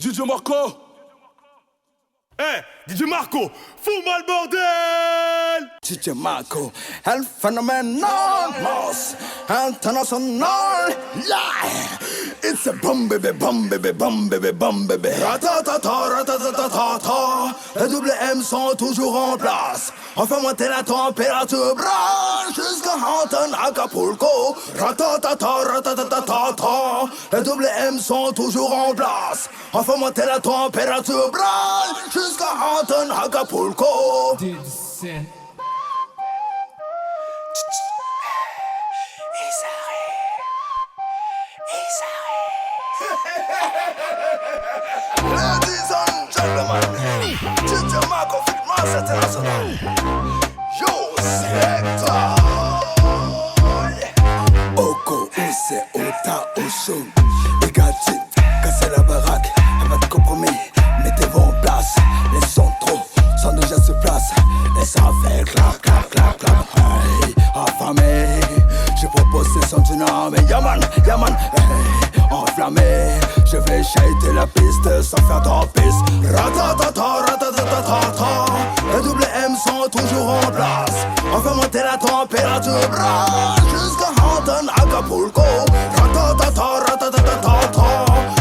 DJ Marco. DJ Marco, fous-moi le bordel. DJ Marco, el phénoménal, Moss, international, yeah. It's a bum baby, bum baby, bum baby, bum baby. Ratatata, ratatatata. Les double M sont toujours en place. On fait monter la température branche jusqu'à Hampton, Acapulco. Ratatata, ratatatata. Les double M sont toujours en place. On fait monter la température branche jusqu'à Hampton, Acapulco. Ladies and gentlemen, DJ Marco Fitmas International. Yo, Selector. Oko, Ose, Ota, Oshun. Bigati, casser la baraque. Pas de compromis, mettez-vous en place. Les sons trop, sont déjà sur place. Et ça fait clap, clap, clap, clap. Hey, affamé. Je propose ces sons du nom. Yaman, yaman, hey, enflammé. Je vais shader la piste sans faire de piste. Ratatata, ratatatata. Les double M sont toujours en place. On fait monter la température branche jusqu'à Hampton, Acapulco. Ratatata, ratatatata.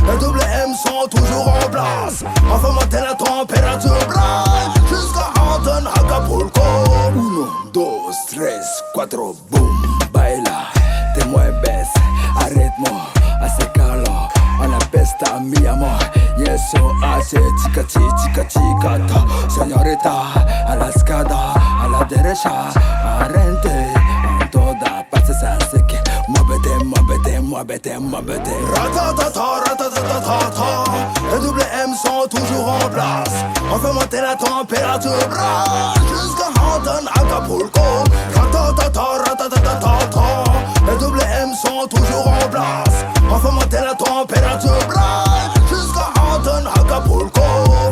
Les double M sont toujours en place. On fait monter la température branche jusqu'à Hampton, Acapulco. 1, 2, 3, 4, boom, baila. Te mueves a ritmo, hace calor. A la pesta, mi amor. Y eso hace chica, chica, chica. Señorita, a la escada, a la derecha, arrente. En toda parte se hace que muévete, muévete, muévete, muévete. Ratatata, ratatatata. Les double M sont toujours en place. On fait monter la température branche jusqu'à Hampton, Acapulco. Ratatata, ratatatata. Les double M sont toujours en place. On fait monter la température branche jusqu'à Hampton, Acapulco.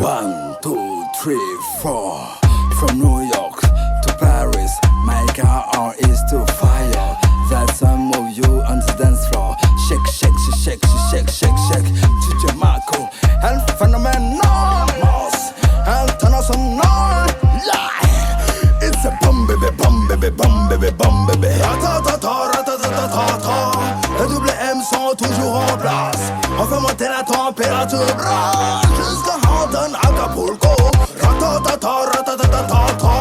1, 2, 3, 4. From New York to Paris, my car is to fire. That's some of you on the dance floor. Shake, shake, shake, shake, shake, shake. DJ Marco, el phenomenal, Moss, international, yeah. It's a bum baby, bum baby, bum baby, bum baby. Ratatata, ratatatata. Les double M sont toujours en place. On fait monter la température branche jusqu'à Hampton, Acapulco. Ratatata, ratatatata.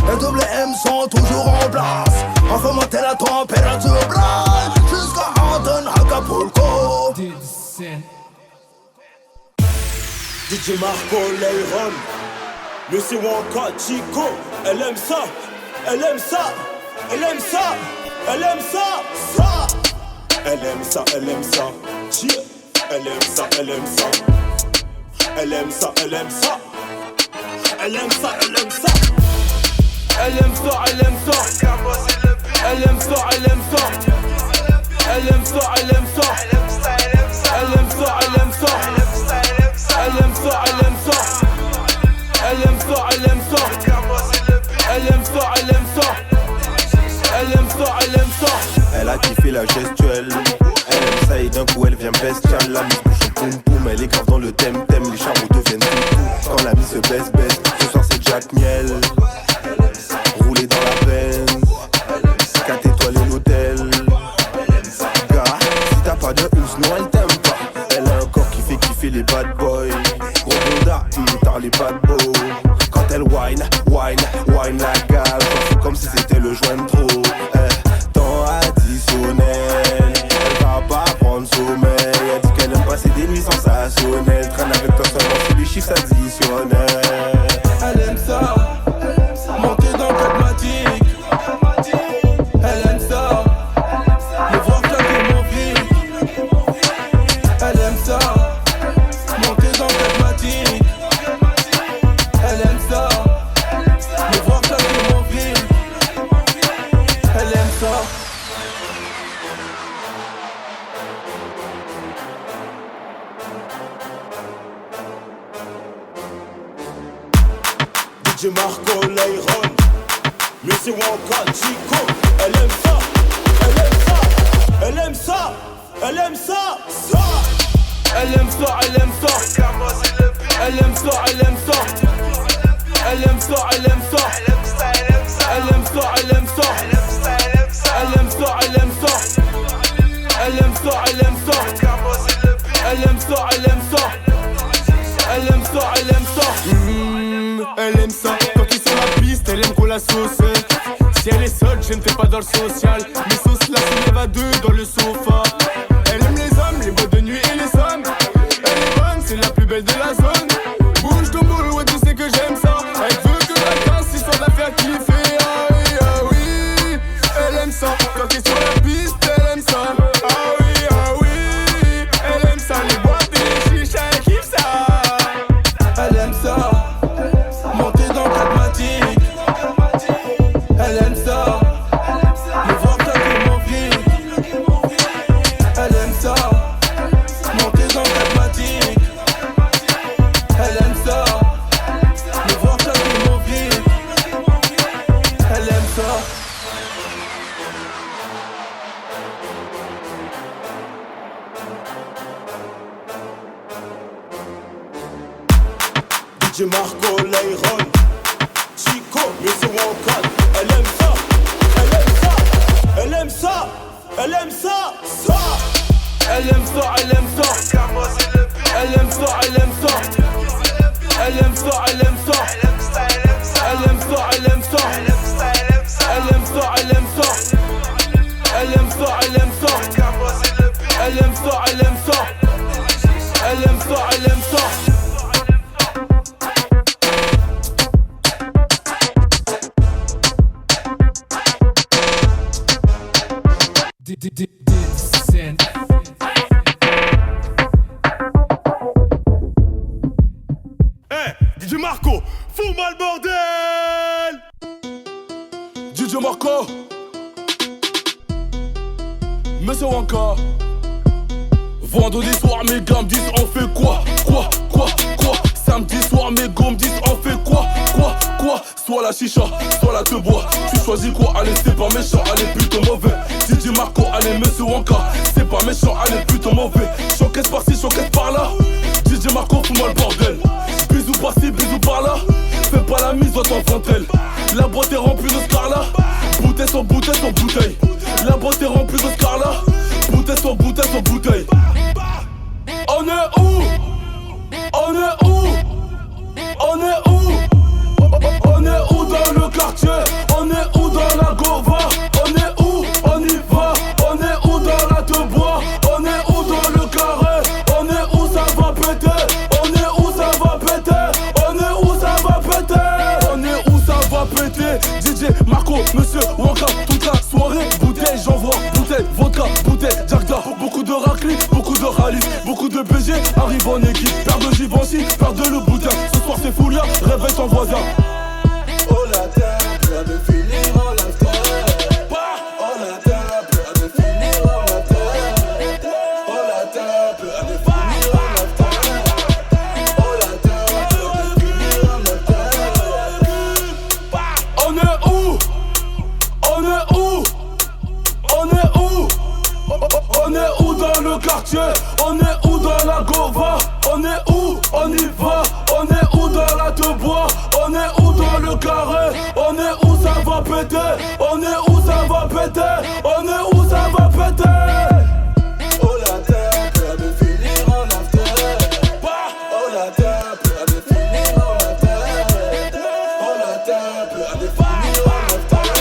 Les double M sont toujours en place. On fait monter la température branche jusqu'à Hampton, Acapulco. DJ Marco, Leiron. Monsieur Wonka, Chico. Elle aime ça, elle aime ça, elle aime ça, elle aime ça, ça. Elle aime ça, elle aime ça. Cheer. Elle aime ça, elle aime ça. Elle aime ça, elle aime ça. Elle aime ça, elle aime ça. Elle aime ça, elle aime ça. Elle aime ça, elle aime ça. Elle aime ça, elle aime ça. Elle aime ça, elle aime ça. Elle aime ça, elle aime ça. Elle aime ça, elle aime ça. Elle aime ça, elle aime ça. Elle aime ça, elle aime ça. Elle a kiffé la gestuelle. Elle aime ça et d'un coup elle vient bestiale. La mise bouche au poum poum. Elle est grave dans le thème. Les charmes deviennent tout. Quand la mise se baisse. Ce soir c'est Jack Miel. Rouler dans la peine. 4 étoiles et l'hôtel. Gars, si t'as pas de housse, non elle t'aime pas. Elle a un corps qui fait kiffer les bad boys. Gros bonda, t'as les bad boys. Quand elle whine, whine, whine la gale. C'est comme si c'était le joint trop. Temps additionnel. Elle va pas prendre sommeil. Elle dit qu'elle aime passer des nuits sensationnelles. Traîne avec toi seulement si les chiffres s'additionnent. Elle aime ça, monter dans le dogmatique. Elle aime ça, me voir claquer mon vie. Elle aime ça, monter dans le dogmatique. Elle aime ça, me voir claquer mon vie. Elle aime ça. DJ Marco, Leiron. Monsieur Wonka, Chico. Elle aime ça, elle aime ça. Elle aime ça, elle aime ça, ça. Elle aime ça, elle aime ça. elle aime ça. Elle aime ça, elle aime ça. Elle aime ça, quand ils sont la piste, elle aime qu'on la sauce. Si elle est seule, je ne fais pas dans le social. Mes sauces là se lèvent à deux dans le sofa. Elle aime les hommes, les boîtes de nuit et les sommes. Elle est bonne, c'est la plus belle de la zone. Bouge ton boule, ouais tu sais que j'aime ça. Elle veut que la casse, histoire de la faire kiffer. Ah oui, ah oui. Elle aime ça, quand ils sont la piste, elle aime ça. Ah oui, elle aime ça. Les boîtes et les chichas, elle kiffe ça. Elle aime ça. Monter dans le cadmatique. Elle aime ça. Le voir claquer mon flic. Elle aime ça. Monter dans le cadmatique. Elle aime ça. Le voir claquer mon flic. Elle aime ça. DJ Marco, Leiron, Chico, Monsieur Wonka. Elle aime ça, elle aime ça, elle aime ça, elle aime ça, ça. Elle aime ça, elle aime ça. Elle aime ça, elle aime ça. Elle aime ça, elle aime ça. Elle aime ça, elle aime ça. Elle aime ça, elle aime ça. Elle aime ça, elle aime ça. Elle aime ça, elle aime ça. Elle aime ça, elle aime ça. DJ Marco, fous-moi le bordel. DJ Marco, Monsieur Wonka. Vendredi soir mes gars me disent on fait quoi. Samedi soir mes gars me disent on fait quoi. Soit la chicha, soit la te bois. Tu choisis quoi? Allez c'est pas méchant, allez plutôt mauvais. DJ Marco, allez Monsieur Wonka. C'est pas méchant, allez plutôt mauvais. Choquette par-ci, choquette par-là. DJ Marco, fous-moi le bordel. Bisous par-ci, bisous par-là. Fais pas la mise, va t'en elle. La boîte est remplie de scarla. Bouteille sur bouteille sur bouteille. La boîte est remplie de scarla. Bouteille sur bouteille sur bouteille. On est où? On est où? On est où? On est où dans le quartier? On est où dans la Gova? On est où? On y va. On est où dans la te bois? On est où dans le carré? On est où ça va péter? On est où ça va péter? On est où ça va péter? On est où ça va péter? DJ Marco, Monsieur Wonka, toute la soirée. Bouteille, j'envoie, bouteille, vodka, bouteille, Jagda. Beaucoup de raclis, beaucoup de rallyes, beaucoup de BG arrivent en équipe. Père de Givenchy, père de le bouteille. Ce soir c'est Foulia, réveille ton voisin. Oh la terre, plein de finir en la terre. Oh la terre, plein de finir en la terre. Oh la terre, plein de finir en la terre. Oh la terre, plein de finir en la terre. On est où? On est où? On est où? On est où dans le quartier? On est où dans la Gova? On est où? On y va. On est où dans la te bois? On est où dans le carré? On est où ça va péter? On est où ça va péter? On est où ça va péter? Oh la terre, plein de finir en la terre. Oh la terre, plein de finir en la terre. Oh la terre, plein de finir en la terre.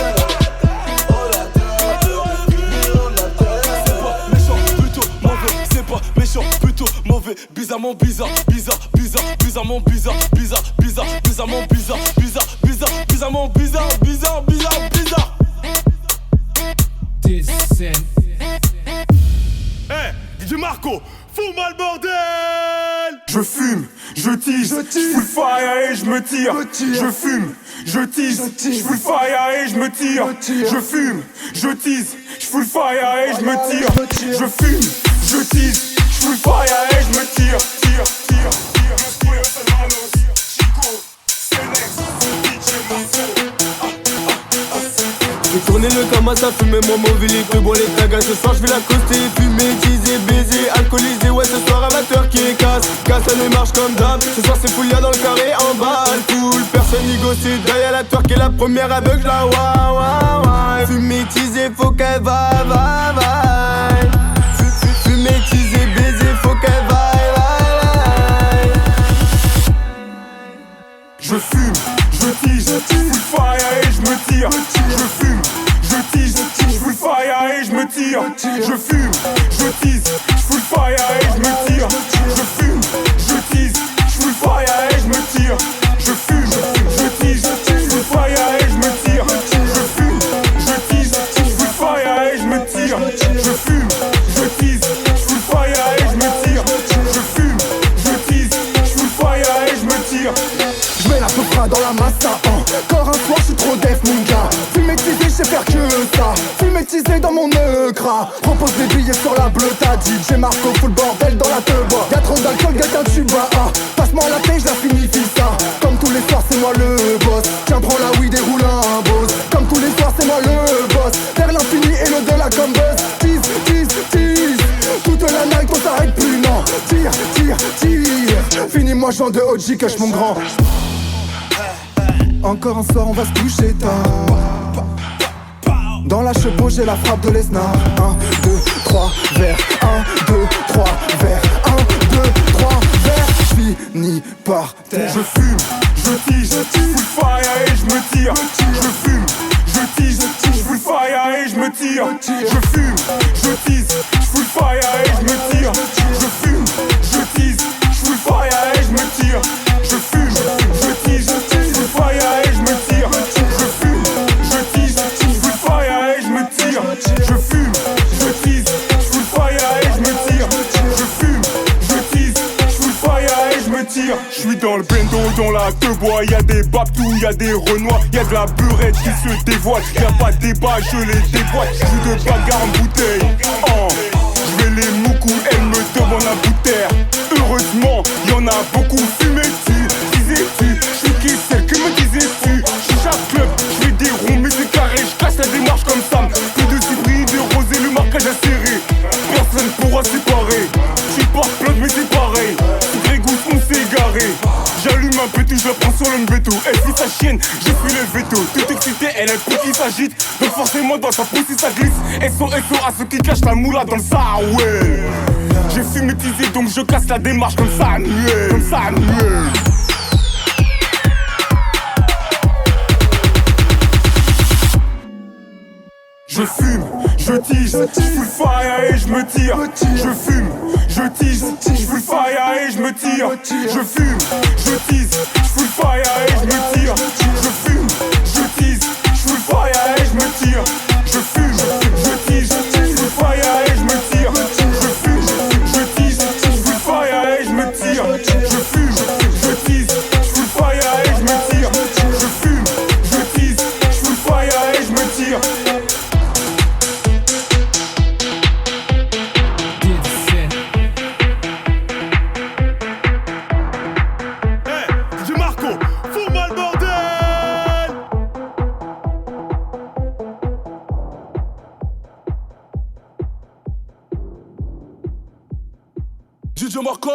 Oh la terre, plein de finir en la terre. C'est pas méchant, plutôt mauvais. C'est pas méchant, plutôt mauvais. Bizarrement bizarre, bizarrement bizarre, bizarrement bizarre, bizarrement bizarre. DJ Marco, fous-moi le bordel. Je fume, je tease, je fous le fire et je me tire. Je fume, je tease, je fous le fire et je me tire. Je fume, je tease, je fous le fire et je me tire. Je fume, je tease, je fous le fire et je me tire. J'ai tourné le Kamasa, fumé mon mauvais lit, que bon les tagas. Ce soir je vais l'accoster, fumer, teaser, baiser, alcoolisé. Ouais ce soir amateur qui est casse elle marche comme d'hab. Ce soir c'est Foulia dans le carré, en bas cool. Personne négocié, derrière la twerk et la première aveugle la wa. Fumer, teaser, faut qu'elle va. Fumer, teaser, baiser, faut qu'elle va. me tire. Je fume, je tease, je full fire et je me tire. Je fume, je tease, je full fire et je me tire. Je fume, je tease, je full fire et je me tire. Je fume, je tease, je full fire et je me tire. Je fume, je tease, je full fire et je me tire. Je fume, je tease, je full fire et je me tire. Je fume, je tease, je full fire et je me tire. Je mets la sopra dans la massa, encore un soir, je suis trop def mon gars. Fumétisé, je sais faire que ça. Fumétisé dans mon gras. Repose des billets sur la bleuta. DJ Marco, full bordel dans la teub. Y'a trop d'alcool, gâte un tuba. Passe-moi la paix, je la finifie ça. Comme tous les soirs, c'est moi le boss. Tiens, prends la weed et roule un boss. Comme tous les soirs, c'est moi le boss. Vers l'infini et l'au-delà comme buzz. Tease, tease, tease. Toute la night, on s'arrête plus, non. Tire, tire, tire. Finis-moi, Jean de OG, cache mon grand. Encore un soir, on va se coucher tard. Dans la chevaux, j'ai la frappe de Lesnar. 1, 2, 3 verres. 1, 2, 3 verres. 1, 2, 3 verres. Fini par terre. Je fume, je tease, je full fire et je me tire. Je fume, je tease, je full fire et je me tire. Je fume, je tease, je full fire et je me tire. Je fume, je tease, je full fire et je me tire. Je fume, je tease, je full fire et je me tire. Je fume, je tease, je full fire et je me tire. Je fume, je tease, je full fire et je me tire. Je fume, je tease, je full fire et je me tire. Je suis dans le bendo, dans la bois, y'a des babtous, y'a des renois, y'a de la beurette qui se dévoile. Y'a pas de débat, je les déboîte. Je de bagarre en bouteille. Je vais les moucous, elle me demande un bout de terre. Heureusement, y'en a beaucoup. Fumais-tu, disais-tu, je suis qui celle que me disais-tu. J'suis chaque club, j'fais des ronds, mais c'est carré. J'casse la démarche comme Sam. Plus de cibris, de rosé, le marquage acéré. Personne pourra séparer. J'suis porte-plainte, mais c'est pareil. Grégousse, on s'est égaré. J'allume un pétou, je la prends sur le mbéto. Elle fait sa chienne, j'ai fait le veto. Tout excité, elle a le pot qui s'agite. Donc forcément dans sa pousse ça glisse. SOS à ceux qui cachent la moula dans le Sahel. J'ai fumétisé donc je casse la démarche comme ça, comme ça, Je fume, je tease, je full fire et je me tire. Je fume, je tease, je full fire et je me tire. Je fume, je tease, je full fire et je me tire. Je fume, je tease, je full fire et je me tire. Je fume, je tease, je full fire et je me tire. Je fume, je tease, je full fire et je me tire. Je fume, je tease, je full fire et je me tire. Je fume, je tease, je full fire et je me tire. DJ Marco,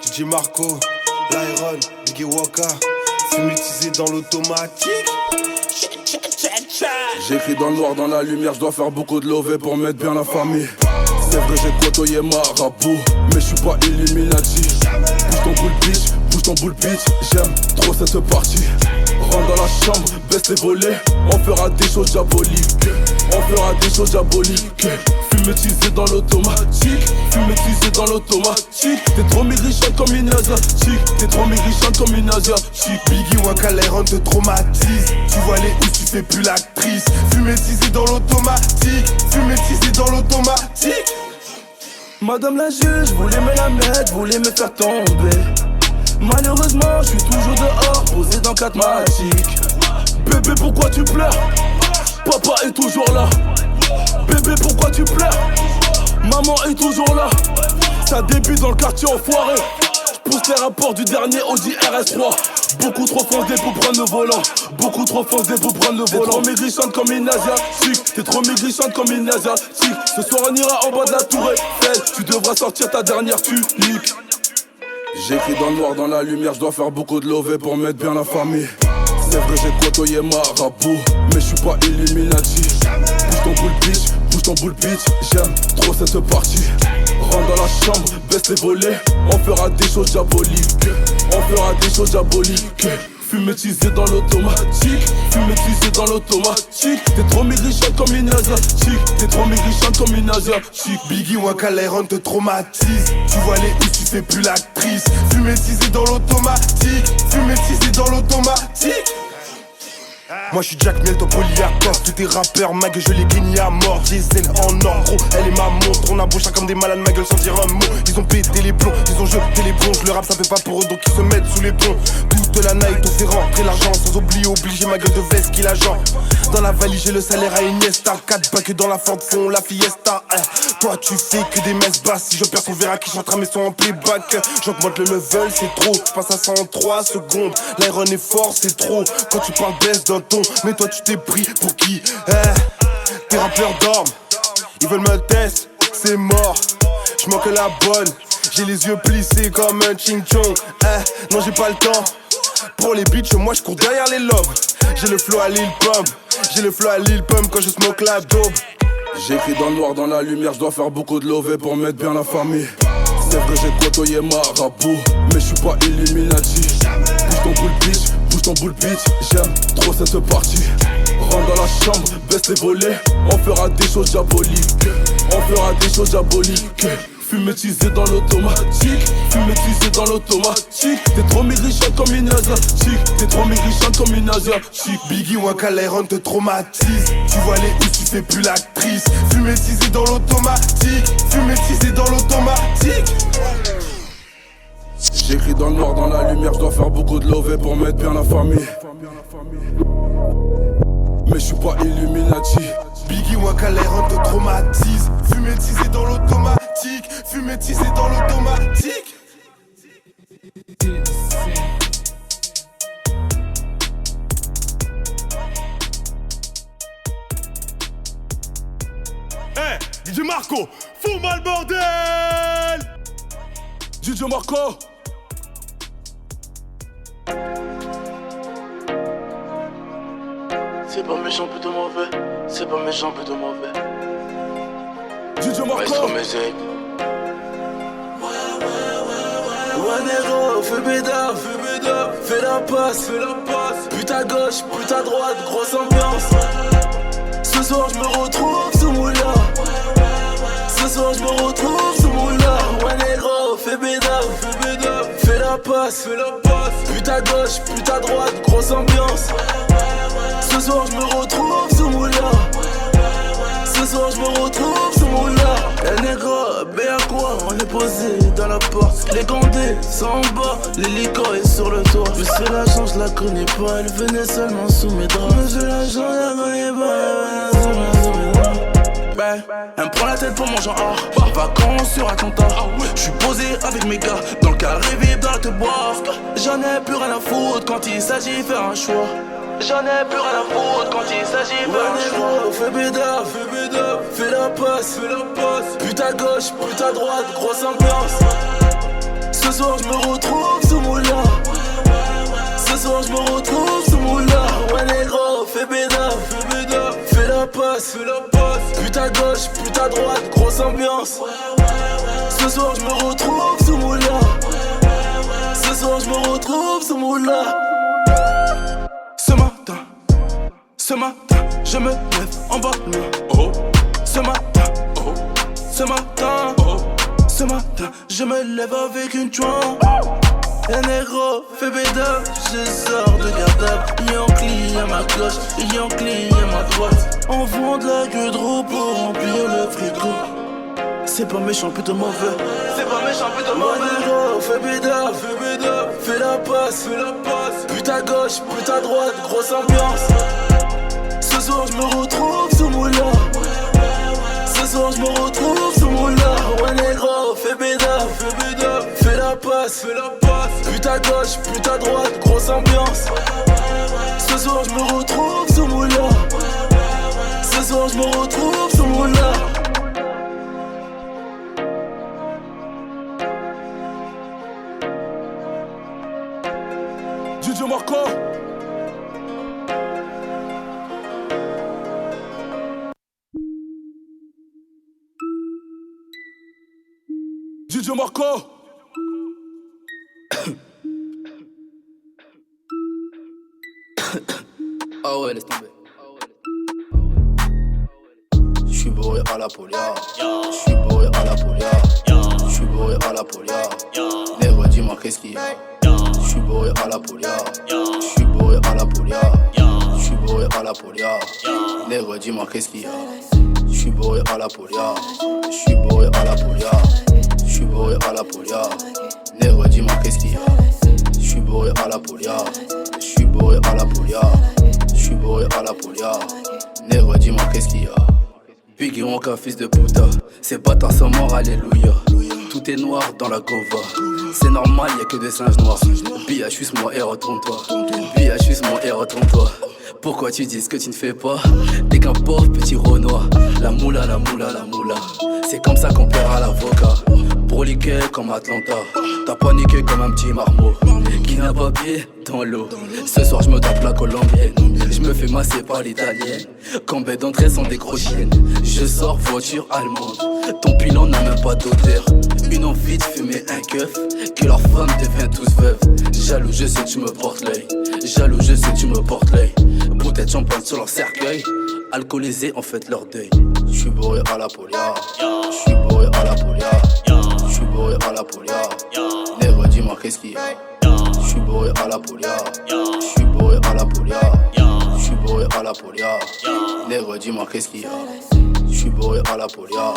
DJ Marco, Lyron, Biggie Waka, fumétisé dans l'automatique. j'écris dans le noir, dans la lumière, je dois faire beaucoup de lové pour mettre bien la famille. C'est vrai, j'ai côtoyé Marabout, mais je suis pas Illuminati. Bouge ton boule bitch, bouge ton boule bitch, j'aime trop cette partie. Rentre dans la chambre, baisse les volets, on fera des choses diaboliques. On fera des choses diaboliques. Fumétisé dans l'automatique, fumétisé dans l'automatique. T'es trop mirichante comme une asiatique, t'es trop mirichante comme une asiatique. Biggie Waka, Lyron te traumatise. Tu vois les housses, tu fais plus l'actrice. Fumétisé dans l'automatique, fumétisé dans l'automatique. Madame la juge, voulait me la mettre, voulait me faire tomber. Malheureusement, je suis toujours dehors, posé dans 4 matiques. Bébé, pourquoi tu pleures? Papa est toujours là. Bébé, pourquoi tu pleures? Maman est toujours là. Ça débute dans le quartier enfoiré. J'pousse les rapports du dernier Audi RS3. Beaucoup trop foncé pour prendre le volant. Beaucoup trop foncé pour prendre le volant. T'es trop maigrissante comme une asiatique. T'es trop maigrissante comme une asiatique. Ce soir on ira en bas de la tour Eiffel. Tu devras sortir ta dernière tunique. J'écris dans le noir, dans la lumière, je dois faire beaucoup de lové pour mettre bien la famille. C'est vrai, j'ai côtoyé Marabout, mais je suis pas Illuminati. Bouge ton boule bitch, bouge ton boule bitch, j'aime trop cette partie. Rentre dans la chambre, baisse les volets, on fera des choses diaboliques. On fera des choses diaboliques. Fumétisé dans l'automatique, fumétisé dans l'automatique. T'es trop maigrichante comme une asiatique, t'es trop maigrichante comme une asiatique. Biggie Waka Lyron te traumatise. Tu vois les housses, tu fais plus l'actrice. Fumétisé dans l'automatique, fumétisé dans l'automatique. Moi je suis Jack Miel, ton polyacos. Tous tes rappeurs, ma gueule je les gagne à mort. Diesel en or, gros, elle est ma montre. On a beau chacun comme des malades, ma gueule sans dire un mot. Ils ont pété les plombs, ils ont jeté les plonges. Le rap ça fait pas pour eux donc ils se mettent sous les ponts. Toute la night on fait rentrer l'argent. Sans oublier, obliger ma gueule de veste qui l'agent. Dans la valise j'ai le salaire à Iniesta. 4 bacs dans la Ford font la fiesta. Toi tu fais que des messes basses. Si je perds ton verre à qui j'entre mes sons en playback. J'augmente le level c'est trop. Je passe à 103 secondes. L'iron est fort c'est trop. Quand tu parles baisse d'un ton. Mais toi tu t'es pris pour qui Tes rappeurs dorment. Ils veulent me test, c'est mort. Je manque la bonne. J'ai les yeux plissés comme un ching chong. Non j'ai pas le temps. Pour les bitches moi je cours derrière les lobes. J'ai le flow à Lil Pump. J'ai le flow à Lil Pump quand je smoke la dope. J'écris dans le noir, dans la lumière, je dois faire beaucoup de love pour mettre bien la famille. C'est vrai j'ai côtoyé Marabout, mais je suis pas Illuminati. Bouge ton boule bitch, bouge ton boule bitch. J'aime trop cette partie. Rentre dans la chambre, baisse les volets. On fera des choses diaboliques. On fera des choses diaboliques. Fumétisé dans l'automatique, fumétisé dans l'automatique. T'es trop maigrichante comme une asiatique, t'es trop maigrichante comme une asiatique. Biggie Waka Lyron te traumatise. Tu vois les housses, tu fais plus l'actrice. Fumétisé dans l'automatique, fumétisé dans l'automatique. J'écris dans le noir, dans la lumière, je dois faire beaucoup de love pour mettre bien la famille. Mais je suis pas Illuminati. Biggie Waka Lyron te traumatise. Fumétisé dans l'automatique, fumétisé dans l'automatique. Hey, DJ Marco, fous-moi le bordel! DJ Marco. C'est pas méchant, plutôt mauvais. C'est pas méchant, plutôt mauvais. DJ Marco. Maestro Music. Ouais, négro, fais bédard, fais la passe, Pute à gauche, pute à droite, grosse ambiance. Ce soir, je me retrouve sous moula. Ce soir, je me retrouve sous moula. Ouais, négro, fais bédard, fais la passe, Pute à gauche, pute à droite, grosse ambiance. Ce soir je me retrouve sous moula. Ce soir je me retrouve sous moula. El négro, bé à quoi? On est posé dans la porte. Les gandés sont en bas, l'hélico est sur le toit. Monsieur l'agent je la connais pas, elle venait seulement sous mes draps. Monsieur l'agent je la connais pas, elle venait seulement sous mes draps. Elle me prend la tête pour mon genre vacances sur Atlanta. J'suis posé avec mes gars dans le carré vip dans la te boire. J'en ai plus rien à foutre quand il s'agit de faire un choix. J'en ai plus rien à foutre quand il s'agit de faire un choix. Fais bédard, fais la passe, Pute à gauche, pute à droite, grosse ambiance. Ce soir je me retrouve sous moula. Ce soir je me retrouve sous moula. Ouais négro, fais bédard, fais la passe, Pute à gauche, pute à droite, grosse ambiance. Ce soir je me retrouve sous moula. Ce soir je me retrouve sous moula. Ce matin, je me lève en bas de moi. Ce matin, ce matin, je me lève avec une joint. Un négro fait bédard, je sors de garde-à-vous. Yankli à ma gauche, Yankli à ma droite. On vend de la queue de roue pour remplir le frigo. C'est pas méchant, plutôt mauvais. C'est pas méchant, plutôt mauvais. Ouais, négro, fais bédard, fais la passe, Pute à gauche, pute à droite, grosse ambiance. Ce soir je me retrouve sous moula. Ce soir je me retrouve sous moula. Ouais négro, fais bédard, fais la passe, Pute à gauche, pute à droite, grosse ambiance. Ce soir je me retrouve sous moula. Ce soir je me retrouve sous moula. DJ Marco. DJ Marco. ouais, laisse tomber. J'suis bourré à la polia. J'suis bourré à la polia. J'suis bourré à la polia. Nègre, dis-moi qu'est-ce qu'il y a. J'suis bourré à la polia. J'suis bourré à la polia. J'suis bourré à la polia. Nègre, dis-moi qu'est-ce qu'il y a. J'suis bourré à la polia. J'suis bourré à la polia. J'suis bourré à la polia. Nègre, dis-moi qu'est-ce qu'il y a. J'suis bourré à la polia. J'suis bourré à la polia. J'suis bourré à la polia. Nègre, dis-moi qu'est-ce qu'il y a. Biggie Wonka, fils de puta. Ces bâtards sont morts, alléluia. Tout est noir dans la gova. C'est normal, y'a que des singes noirs. Bia, suce-moi et retourne-toi. Bia, suce-moi et retourne-toi. Pourquoi tu dis ce que tu ne fais pas? T'es qu'un pauvre petit Renoir. La moula, la moula, la moula. C'est comme ça qu'on paiera l'avocat. Broliqué comme Atlanta. T'as paniqué comme un petit marmot qui n'a pas pied dans l'eau. Ce soir je me tape la colombienne. Je me fais masser par l'italienne. Quand bête d'entrée sont des gros chiennes. Je sors voiture allemande. Ton pilon n'a même pas d'odeur. Une envie de fumer un keuf. Que leur femme devient tous veuve. Jaloux je sais que tu me portes l'œil. Jaloux je sais que tu me portes l'œil. Bouteille de champagne sur leur cercueil. Alcoolisés en fait leur deuil. J'suis bourré à la polia. J'suis bourré à la polia. J'suis bourré à la polia. Nègre dis-moi qu'est-ce qu'il y a. J'suis bourré à la polia. J'suis bourré à la polia. J'suis bourré à la polia. Nègre dis-moi qu'est-ce qu'il y a. J'suis bourré à la polia.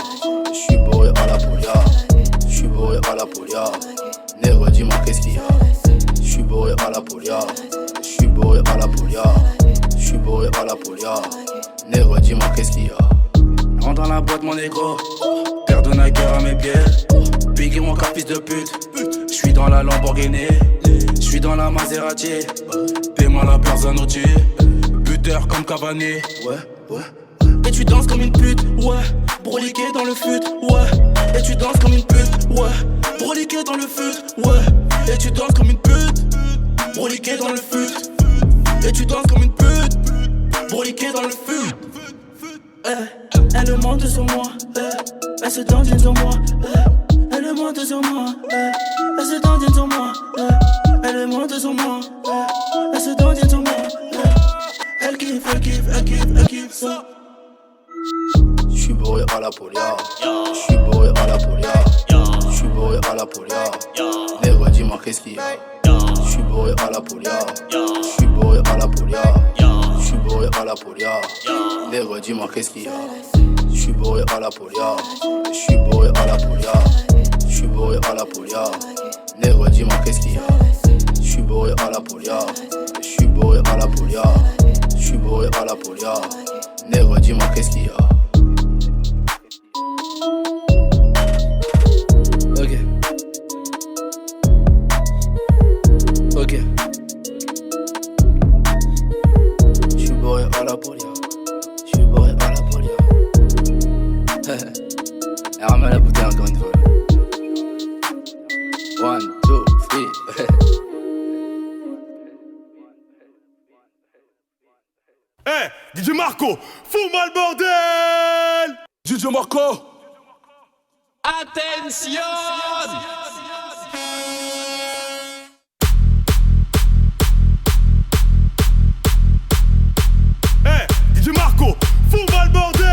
J'suis bourré à la polia. J'suis bourré à la polia. Nègre dis-moi qu'est-ce qu'il y a. J'suis bourré à la polia. J'suis bourré à la polia. J'suis bourré à la polia. Nègre dis-moi qu'est-ce qu'il y a. Rentre dans la boîte mon négro. Terre de Nike à mes pieds. Biggie mon fils de pute. J'suis dans la Lamborghini. J'suis dans la Maserati. Paie-moi la personne au-dessus. Buteur comme Cavani. Ouais. Et tu danses comme une pute. Ouais. Broliqué dans le fut. Ouais. Et tu danses comme une pute. Ouais. Broliqué dans le fut. Ouais. Et tu danses comme une pute. Broliqué dans le fut. Et tu danses comme une pute. Broliqué dans le fut. Elle monte sur moi. Elle se tendine sur moi. Elle monte sur moi. Elle se tendine sur moi. Elle monte sur moi. Elle se tendine sur moi. Elle kiffe ça. J'suis bourré à la polia. J'suis bourré à la polia. J'suis bourré à la polia. Nègre dis-moi qu'est-ce qu'il y a. J'suis bourré à la polia. J'suis bourré à la polia. J'suis bourré à la polia. Nègre dis-moi qu'est-ce qu'il y a. J'suis bourré à la polia. J'suis bourré à la polia. J'suis bourré à la polia. Nègre dis-moi qu'est-ce qu'il y a. J'suis bourré à la polia. J'suis bourré à la polia. J'suis bourré à la polia. Nègre dis-moi qu'est-ce qu'il y a. Ok. J'suis bourré à la polia. J'suis bourré à la polia. Et ramène la bouteille encore une fois. 1, 2, 3. Hey, DJ Marco, fous-moi le bordel! DJ Marco. Attention! Hey, DJ Marco, fous-moi le bordel!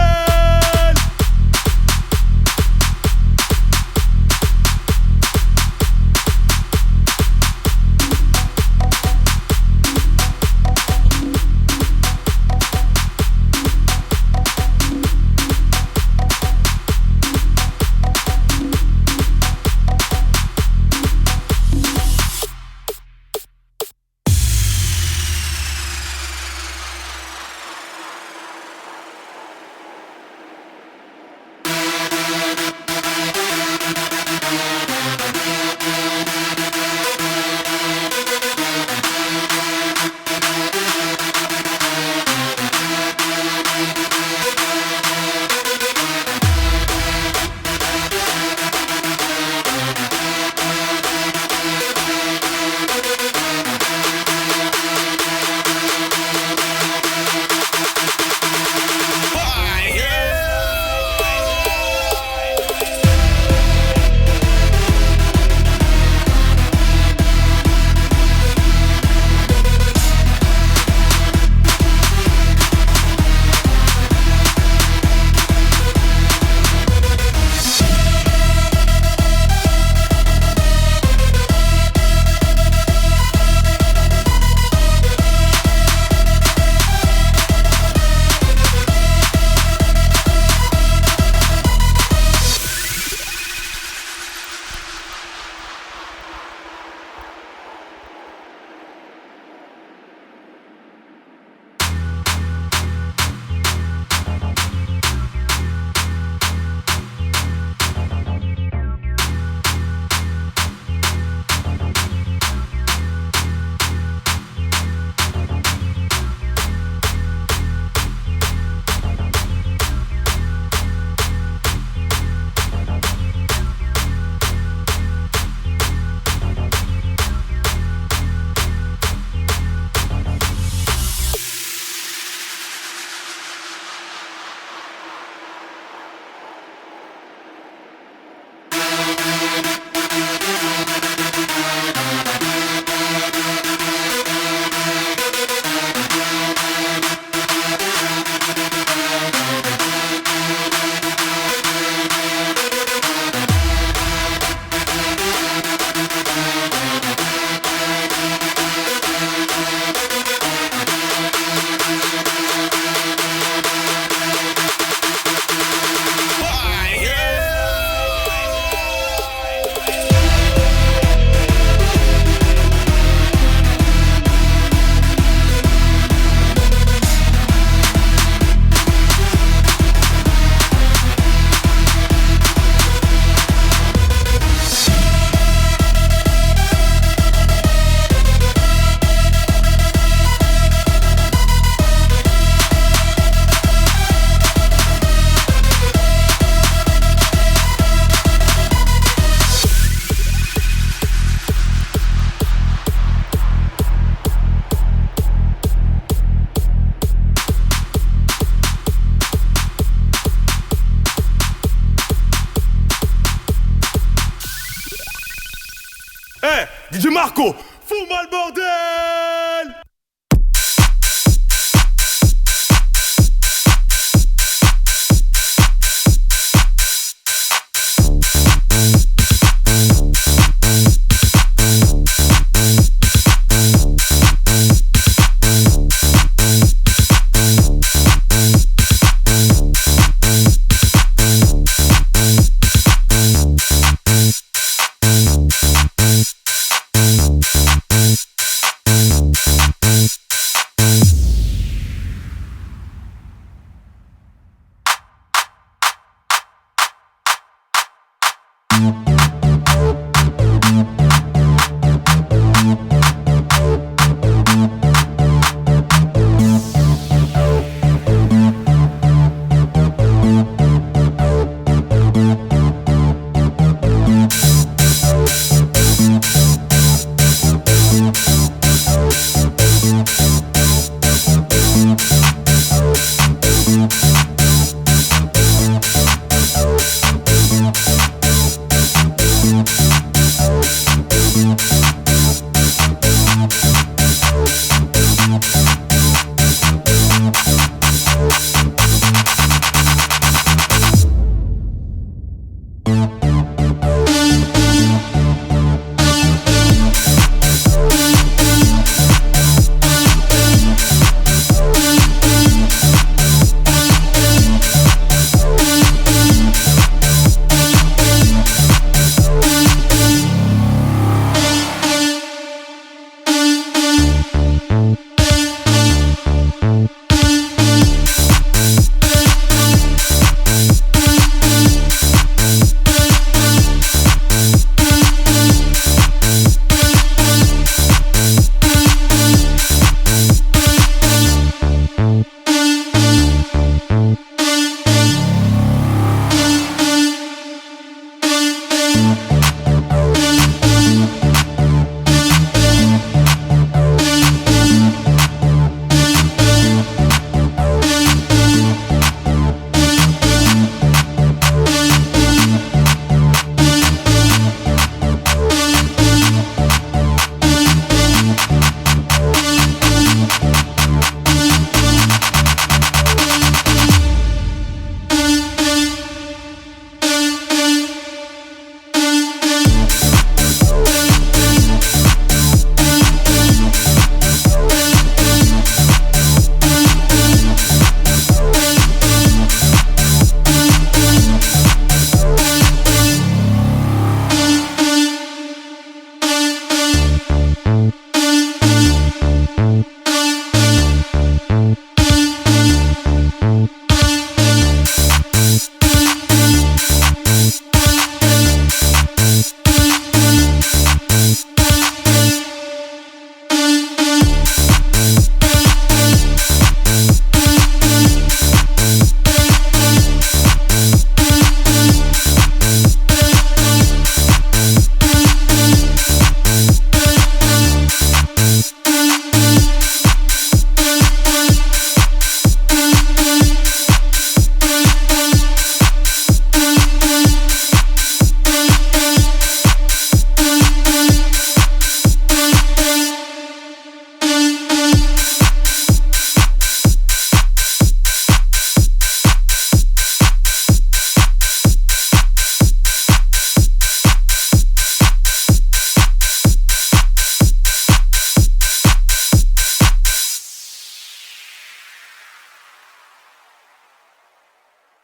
DJ Marco, fous-moi le bordel!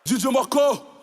DJ Marco.